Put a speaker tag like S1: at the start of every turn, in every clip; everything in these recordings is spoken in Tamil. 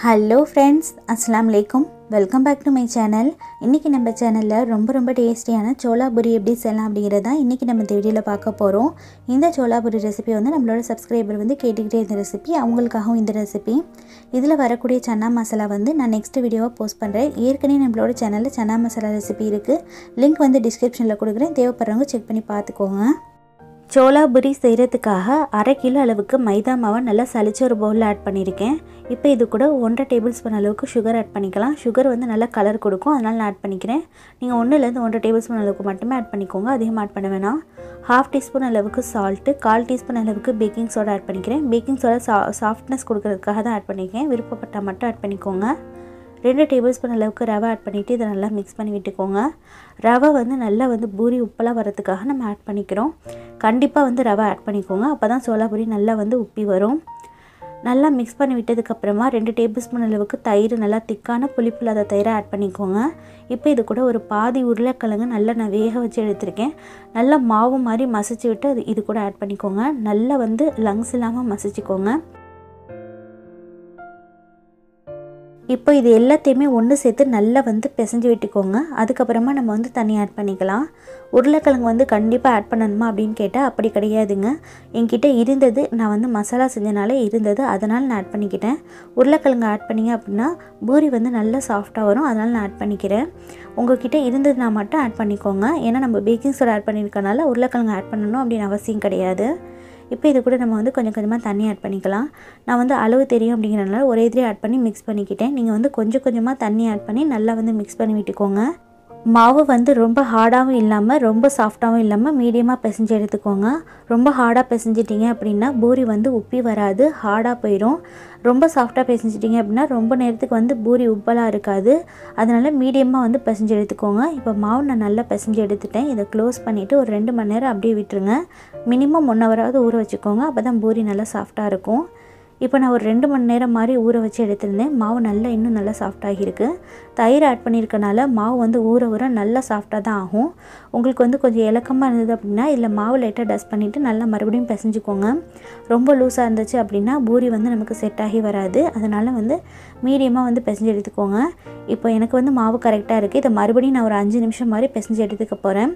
S1: Hello friends, Assalamu Alaikum. Welcome back to my channel. இன்னைக்கு நம்ம சேனல்ல ரொம்ப டேஸ்டியான சோலா பூரி எப்படி செய்யலாம் அப்படிங்கறத இன்னைக்கு நம்ம இந்த வீடியோல பார்க்க போறோம். இந்த சோலா பூரி ரெசிபி வந்து நம்மளோட சப்ஸ்கிரைபர் வந்து கேட்டிட்டே இருந்த ரெசிபி, அவங்களுக்காகவும் இந்த ரெசிபி. இதுல வரக்கூடிய சன்னா மசாலா வந்து நான் நெக்ஸ்ட் வீடியோவா போஸ்ட் பண்றேன். ஏற்கனவே நம்மளோட சேனல்ல சன்னா மசாலா ரெசிபி இருக்கு. லிங்க் வந்து டிஸ்கிரிப்ஷன்ல கொடுக்கிறேன். தேவைப்படுறவங்க செக் பண்ணி பார்த்துக்கோங்க. சோலா பூரி செய்கிறதுக்காக 1/2 கிலோ அளவுக்கு மைதா மாவை நல்லா சலிச்சு ஒரு பவுலில் ஆட் பண்ணியிருக்கேன். இப்போ இது கூட 1.5 டேபிள் ஸ்பூன் அளவுக்கு சுகர் ஆட் பண்ணிக்கலாம். சுகர் வந்து நல்லா கலர் கொடுக்கும், அதனால் நான் ஆட் பண்ணிக்கிறேன். நீங்கள் 1லேருந்து 1.5 டேபிள் ஸ்பூன் அளவுக்கு மட்டுமே ஆட் பண்ணிக்கோங்க, அதிகமாக ஆட் பண்ண வேணாம். 1/2 டீஸ்பூன் அளவுக்கு சால்ட்டு, 1/4 டீஸ்பூன் அளவுக்கு பேக்கிங் சோடா ஆட் பண்ணிக்கிறேன். பேக்கிங் சோடா சாஃப்ட்னஸ் கொடுக்கறதுக்காக தான் ஆட் பண்ணிக்கிறேன். விருப்பப்பட்டால் மட்டும் ஆட் பண்ணிக்கோங்க. 2 டேபிள் ஸ்பூன் அளவுக்கு ரவை ஆட் பண்ணிவிட்டு இதை நல்லா மிக்ஸ் பண்ணி விட்டுக்கோங்க. ரவை வந்து நல்லா வந்து பூரி உப்பெல்லாம் வரதுக்காக நம்ம ஆட் பண்ணிக்கிறோம். கண்டிப்பாக வந்து ரவை ஆட் பண்ணிக்கோங்க, அப்போ தான் சோலா பூரி நல்லா வந்து உப்பி வரும். நல்லா மிக்ஸ் பண்ணி விட்டதுக்கப்புறமா 2 டேபிள் ஸ்பூன் அளவுக்கு தயிர், நல்லா திக்கான புளிப்பில்லாத தயிரை ஆட் பண்ணிக்கோங்க. இப்போ இது கூட ஒரு பாதி உருளைக்கிழங்கு நல்லா நான் வேக வச்சு எடுத்திருக்கேன். நல்லா மாவு மாதிரி மசிச்சு விட்டு இது கூட ஆட் பண்ணிக்கோங்க. நல்லா வந்து லங்ஸ் இல்லாமல் மசிச்சுக்கோங்க. இப்போ இது எல்லாத்தையுமே ஒன்று சேர்த்து நல்லா வந்து பிசைஞ்சு விட்டுக்கோங்க. அதுக்கப்புறமா நம்ம வந்து தண்ணி ஆட் பண்ணிக்கலாம். உருளைக்கிழங்கு வந்து கண்டிப்பாக ஆட் பண்ணணுமா அப்படின்னு கேட்டால் அப்படி கிடையாதுங்க. என்கிட்ட இருந்தது, நான் வந்து மசாலா செஞ்சனால இருந்தது, அதனால் நான் ஆட் பண்ணிக்கிட்டேன். உருளைக்கிழங்கு ஆட் பண்ணிங்க அப்படின்னா பூரி வந்து நல்லா சாஃப்டாக வரும், அதனால் நான் ஆட் பண்ணிக்கிறேன். உங்கள்கிட்ட இருந்ததுனா மட்டும் ஆட் பண்ணிக்கோங்க. ஏன்னா நம்ம பேக்கிங் சோடா ஆட் பண்ணியிருக்கனால உருளைக்கிழங்கு ஆட் பண்ணணும் அப்படின்னு அவசியம் கிடையாது. இப்போ இது கூட நம்ம வந்து கொஞ்சம் கொஞ்சமாக தண்ணி ஆட் பண்ணிக்கலாம். நான் வந்து அளவு தெரியும் அப்படிங்கிறனால ஒரே இதிலே ஆட் பண்ணி மிக்ஸ் பண்ணிக்கிட்டேன். நீங்கள் வந்து கொஞ்சம் கொஞ்சமாக தண்ணி ஆட் பண்ணி நல்லா வந்து மிக்ஸ் பண்ணி விட்டுக்கோங்க. மாவு வந்து ரொம்ப ஹார்டாகவும் இல்லாமல் ரொம்ப சாஃப்டாகவும் இல்லாமல் மீடியமாக பிசைஞ்சு எடுத்துக்கோங்க. ரொம்ப ஹார்டாக பிசைஞ்சிட்டிங்க அப்படின்னா பூரி வந்து உப்பி வராது, ஹார்டாக போயிடும். ரொம்ப சாஃப்டாக பிசைஞ்சிட்டிங்க அப்படின்னா ரொம்ப நேரத்துக்கு வந்து பூரி உப்பலாக இருக்காது. அதனால் மீடியமாக வந்து பிசைஞ்சு எடுத்துக்கோங்க. இப்போ மாவு நான் நல்லா பிசைஞ்சு எடுத்துட்டேன். இதை க்ளோஸ் பண்ணிவிட்டு ஒரு 2 மணி நேரம் அப்படியே விட்டுருங்க. மினிமம் 1 ஹவராவது ஊற வச்சுக்கோங்க, அப்போ தான் பூரி நல்லா சாஃப்டாக இருக்கும். இப்போ நான் ஒரு 2 மணி நேரம் மாதிரி ஊற வச்சு எடுத்துருந்தேன். மாவு நல்லா இன்னும் நல்லா சாஃப்டாகிருக்கு. தயிர் ஆட் பண்ணியிருக்கனால மாவு வந்து ஊற நல்லா சாஃப்டாக தான் ஆகும். உங்களுக்கு வந்து கொஞ்சம் இலக்கமாக இருந்தது அப்படின்னா இதில் மாவு லைட்டாக டஸ்ட் பண்ணிவிட்டு நல்லா மறுபடியும் பிசைஞ்சுக்கோங்க. ரொம்ப லூஸாக இருந்துச்சு அப்படின்னா பூரி வந்து நமக்கு செட் ஆகி வராது. அதனால் வந்து மீடியமாக வந்து பிசைஞ்சு எடுத்துக்கோங்க. இப்போ எனக்கு வந்து மாவு கரெக்டாக இருக்குது. இதை மறுபடியும் நான் ஒரு 5 நிமிஷம் மாதிரி பிசைஞ்சு எடுத்துக்க போகிறேன்.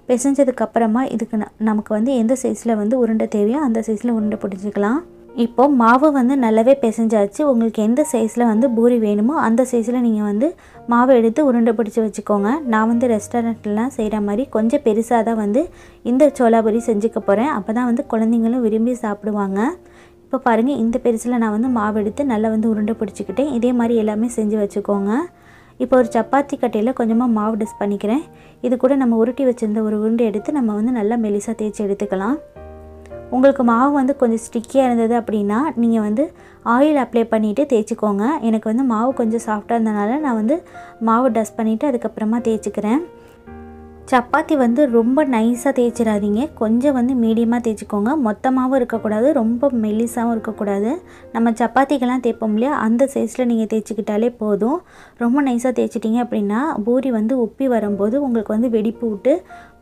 S1: பிசைஞ்சதுக்கப்புறமா இதுக்கு நமக்கு வந்து எந்த சைஸில் வந்து உருண்டை தேவையோ அந்த சைஸில் உருண்டை பிடிச்சிக்கலாம். இப்போது மாவு வந்து நல்லாவே பிசைஞ்சாச்சு. உங்களுக்கு எந்த சைஸில் வந்து பூரி வேணுமோ அந்த சைஸில் நீங்கள் வந்து மாவை எடுத்து உருண்டை பிடிச்சி வச்சுக்கோங்க. நான் வந்து ரெஸ்டாரண்ட்லாம் செய்கிற மாதிரி கொஞ்சம் பெருசாக தான் வந்து இந்த சோலா பூரி செஞ்சுக்க போகிறேன். அப்போ தான் வந்து குழந்தைங்களும் விரும்பி சாப்பிடுவாங்க. இப்போ பாருங்கள், இந்த பெருசில் நான் வந்து மாவு எடுத்து நல்லா வந்து உருண்டை பிடிச்சிக்கிட்டேன். இதே மாதிரி எல்லாமே செஞ்சு வச்சுக்கோங்க. இப்போ ஒரு சப்பாத்தி கட்டையில் கொஞ்சமாக மாவு டஸ்ட் பண்ணிக்கிறேன். இது கூட நம்ம உருட்டி வச்சுருந்த ஒரு உருண்டை எடுத்து நம்ம வந்து நல்லா மெலிசாக தேய்ச்சி எடுத்துக்கலாம். உங்களுக்கு மாவு வந்து கொஞ்சம் ஸ்டிக்கியாக இருந்தது அப்படின்னா நீங்கள் வந்து ஆயில் அப்ளை பண்ணிவிட்டு தேய்ச்சிக்கோங்க. எனக்கு வந்து மாவு கொஞ்சம் சாஃப்டாக இருந்தனால நான் வந்து மாவு டஸ்ட் பண்ணிவிட்டு அதுக்கப்புறமா தேய்ச்சிக்கிறேன். சப்பாத்தி வந்து ரொம்ப நைஸாக தேய்ச்சிடாதீங்க, கொஞ்சம் வந்து மீடியமாக தேய்ச்சிக்கோங்க. மொத்தமாகவும் இருக்கக்கூடாது, ரொம்ப மெல்லிசாகவும் இருக்கக்கூடாது. நம்ம சப்பாத்திக்கெல்லாம் தேய்ப்போம் இல்லையா, அந்த சைஸில் நீங்கள் தேய்ச்சிக்கிட்டாலே போதும். ரொம்ப நைஸாக தேய்ச்சிட்டிங்க அப்படின்னா பூரி வந்து உப்பி வரும்போது உங்களுக்கு வந்து வெடிப்பு விட்டு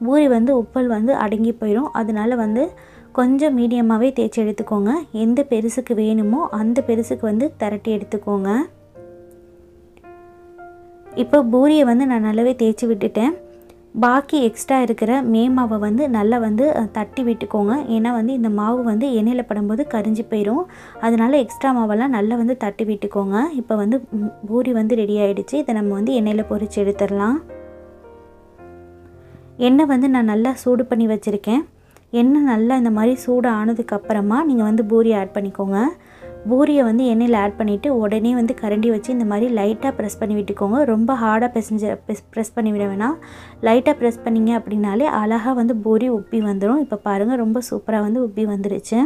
S1: பூரி வந்து உப்பல் வந்து அடங்கி போயிடும். அதனால வந்து கொஞ்சம் மீடியமாகவே தேய்ச்சி எடுத்துக்கோங்க. எந்த பெருசுக்கு வேணுமோ அந்த பெருசுக்கு வந்து திரட்டி எடுத்துக்கோங்க. இப்போ பூரியை வந்து நான் நல்லாவே தேய்ச்சி விட்டுட்டேன். பாக்கி எக்ஸ்ட்ரா இருக்கிற மாவை வந்து நல்லா வந்து தட்டி விட்டுக்கோங்க. ஏன்னா வந்து இந்த மாவு வந்து எண்ணெயில் படும்போது கரிஞ்சு போயிடும். அதனால் எக்ஸ்ட்ரா மாவெல்லாம் நல்லா வந்து தட்டி விட்டுக்கோங்க. இப்போ வந்து பூரி வந்து ரெடி ஆகிடுச்சு. இதை நம்ம வந்து எண்ணெயில் பொரித்து எடுத்துடலாம். எண்ணெய் வந்து நான் நல்லா சூடு பண்ணி வச்சுருக்கேன். எண்ணெய் நல்லா இந்த மாதிரி சூடு ஆனதுக்கப்புறமா நீங்கள் வந்து பூரியை ஆட் பண்ணிக்கோங்க. பூரியை வந்து எண்ணெயில் ஆட் பண்ணிவிட்டு உடனே வந்து கரண்டி வச்சு இந்த மாதிரி லைட்டாக ப்ரெஸ் பண்ணி விட்டுக்கோங்க. ரொம்ப ஹார்டாக ப்ரெஸ் பண்ணி விட வேணாம். லைட்டாக ப்ரெஸ் பண்ணிங்க அப்படின்னாலே அழகாக வந்து பூரி உப்பி வந்துடும். இப்போ பாருங்கள், ரொம்ப சூப்பராக வந்து உப்பி வந்துருச்சு.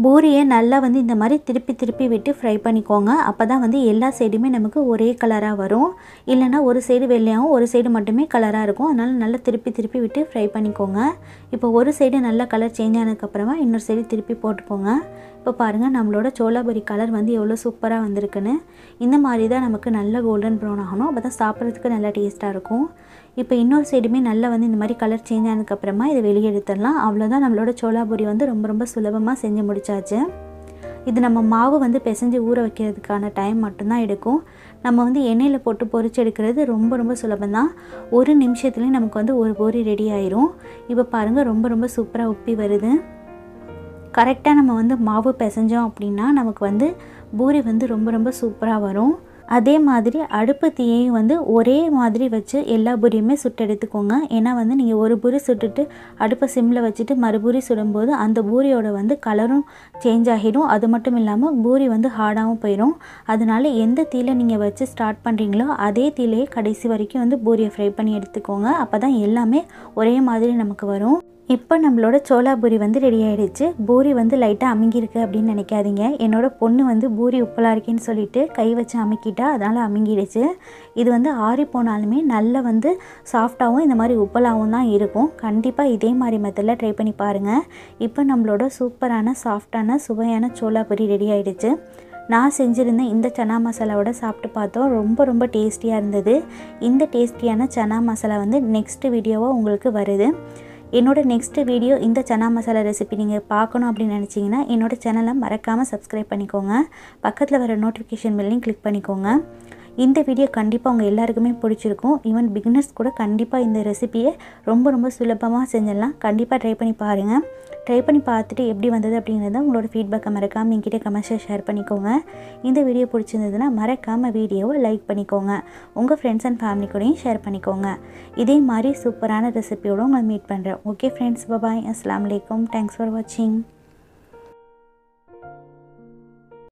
S1: பூரியை நல்லா வந்து இந்த மாதிரி திருப்பி விட்டு ஃப்ரை பண்ணிக்கோங்க. அப்போ தான் வந்து எல்லா சைடுமே நமக்கு ஒரே கலராக வரும். இல்லைனா ஒரு சைடு வெள்ளையாகவும் ஒரு சைடு மட்டுமே கலராக இருக்கும். அதனால் நல்லா திருப்பி விட்டு ஃப்ரை பண்ணிக்கோங்க. இப்போ ஒரு சைடு நல்லா கலர் சேஞ்ச் ஆனதுக்கப்புறமா இன்னொரு சைடு திருப்பி போட்டுக்கோங்க. இப்போ பாருங்கள், நம்மளோட சோலா பூரி கலர் வந்து எவ்வளோ சூப்பராக வந்திருக்குன்னு. இந்த மாதிரி தான் நமக்கு நல்ல கோல்டன் ப்ரௌன் ஆகணும், அப்போ தான் சாப்பிட்றதுக்கு நல்லா டேஸ்ட்டாக இருக்கும். இப்போ இன்னொரு சைடுமே நல்லா வந்து இந்த மாதிரி கலர் சேஞ்ச் ஆனதுக்கப்புறமா இதை வெளியே எடுத்துடலாம். அவ்வளோதான், நம்மளோட சோலா பூரி வந்து ரொம்ப சுலபமாக செஞ்சு முடிச்சாச்சு. இது நம்ம மாவு வந்து பிசைஞ்சு ஊற வைக்கிறதுக்கான டைம் மட்டும்தான் எடுக்கும். நம்ம வந்து எண்ணெயில் போட்டு பொரிச்சு எடுக்கிறது ரொம்ப ரொம்ப சுலபந்தான். ஒரு நிமிஷத்துலேயும் நமக்கு வந்து ஒரு பூரி ரெடி ஆயிரும். இப்போ பாருங்கள், ரொம்ப ரொம்ப சூப்பராக உப்பி வருது. கரெக்டாக நம்ம வந்து மாவு பிசைஞ்சோம் அப்படின்னா நமக்கு வந்து பூரி வந்து ரொம்ப ரொம்ப சூப்பராக வரும். அதே மாதிரி அடுப்பு தீயையும் வந்து ஒரே மாதிரி வச்சு எல்லா பூரியுமே சுட்டு எடுத்துக்கோங்க. ஏன்னா வந்து நீங்கள் ஒரு பூரி சுட்டுட்டு அடுப்பை சிம்மில் வச்சுட்டு மறுபூரி சுடும்போது அந்த பூரியோட வந்து கலரும் சேஞ்ச் ஆகிடும். அது மட்டும் இல்லாமல் பூரி வந்து ஹார்டாகவும் போயிடும். அதனால எந்த தீயில நீங்கள் வச்சு ஸ்டார்ட் பண்ணுறீங்களோ அதே தீயிலையே கடைசி வரைக்கும் வந்து பூரியை ஃப்ரை பண்ணி எடுத்துக்கோங்க. அப்போ தான் எல்லாமே ஒரே மாதிரி நமக்கு வரும். இப்போ நம்மளோட சோலா பூரி வந்து ரெடி ஆகிடுச்சு. பூரி வந்து லைட்டாக அமுங்கியிருக்கு அப்படின்னு நினைக்காதீங்க. என்னோடய பொண்ணு வந்து பூரி உப்பலாக இருக்கேன்னு சொல்லிட்டு கை வச்சு அமுக்கிட்டா, அதனால் அமுங்கிடுச்சு. இது வந்து ஆறி போனாலுமே நல்லா வந்து சாஃப்டாகவும் இந்த மாதிரி உப்பலாகவும் தான் இருக்கும். கண்டிப்பாக இதே மாதிரி மெத்தடில் ட்ரை பண்ணி பாருங்கள். இப்போ நம்மளோட சூப்பரான சாஃப்டான சுவையான சோலா பூரி ரெடி ஆகிடுச்சு. நான் செஞ்சுருந்தேன் இந்த சன்னா மசாலாவோட சாப்பிட்டு பார்த்தோம். ரொம்ப ரொம்ப டேஸ்டியாக இருந்தது. இந்த டேஸ்டியான சன்னா மசாலா வந்து நெக்ஸ்ட் வீடியோவாக உங்களுக்கு வருது. என்னோட நெக்ஸ்ட் வீடியோ இந்த சன்னா மசாலா ரெசிபி நீங்கள் பார்க்கணும் அப்படின்னு நினச்சிங்கன்னா என்னோடய சேனலை மறக்காமல் சப்ஸ்கிரைப் பண்ணிக்கோங்க. பக்கத்தில் வர நோட்டிஃபிகேஷன் பெல்லையும் கிளிக் பண்ணிக்கோங்க. இந்த வீடியோ கண்டிப்பாக உங்கள் எல்லாருக்குமே பிடிச்சிருக்கும். ஈவன் பிகினர்ஸ் கூட கண்டிப்பாக இந்த ரெசிபியை ரொம்ப ரொம்ப சுலபமாக செஞ்சிடலாம். கண்டிப்பாக ட்ரை பண்ணி பாருங்கள். ட்ரை பண்ணி பார்த்துட்டு எப்படி வந்தது அப்படிங்கிறத உங்களோட ஃபீட்பேக்கை மறக்காமல் என்கிட்ட கமெண்ட்ஸில் ஷேர் பண்ணிக்கோங்க. இந்த வீடியோ பிடிச்சிருந்ததுன்னா மறக்காமல் வீடியோவை லைக் பண்ணிக்கோங்க. உங்கள் ஃப்ரெண்ட்ஸ் அண்ட் ஃபேமிலி கூடயும் ஷேர் பண்ணிக்கோங்க. இதே மாதிரி சூப்பரான ரெசிபியோடு உங்களை மீட் பண்ணுறேன். ஓகே ஃப்ரெண்ட்ஸ், பாய். அஸ்ஸலாமு அலைக்கும். தேங்க்ஸ் ஃபார் வாட்சிங்.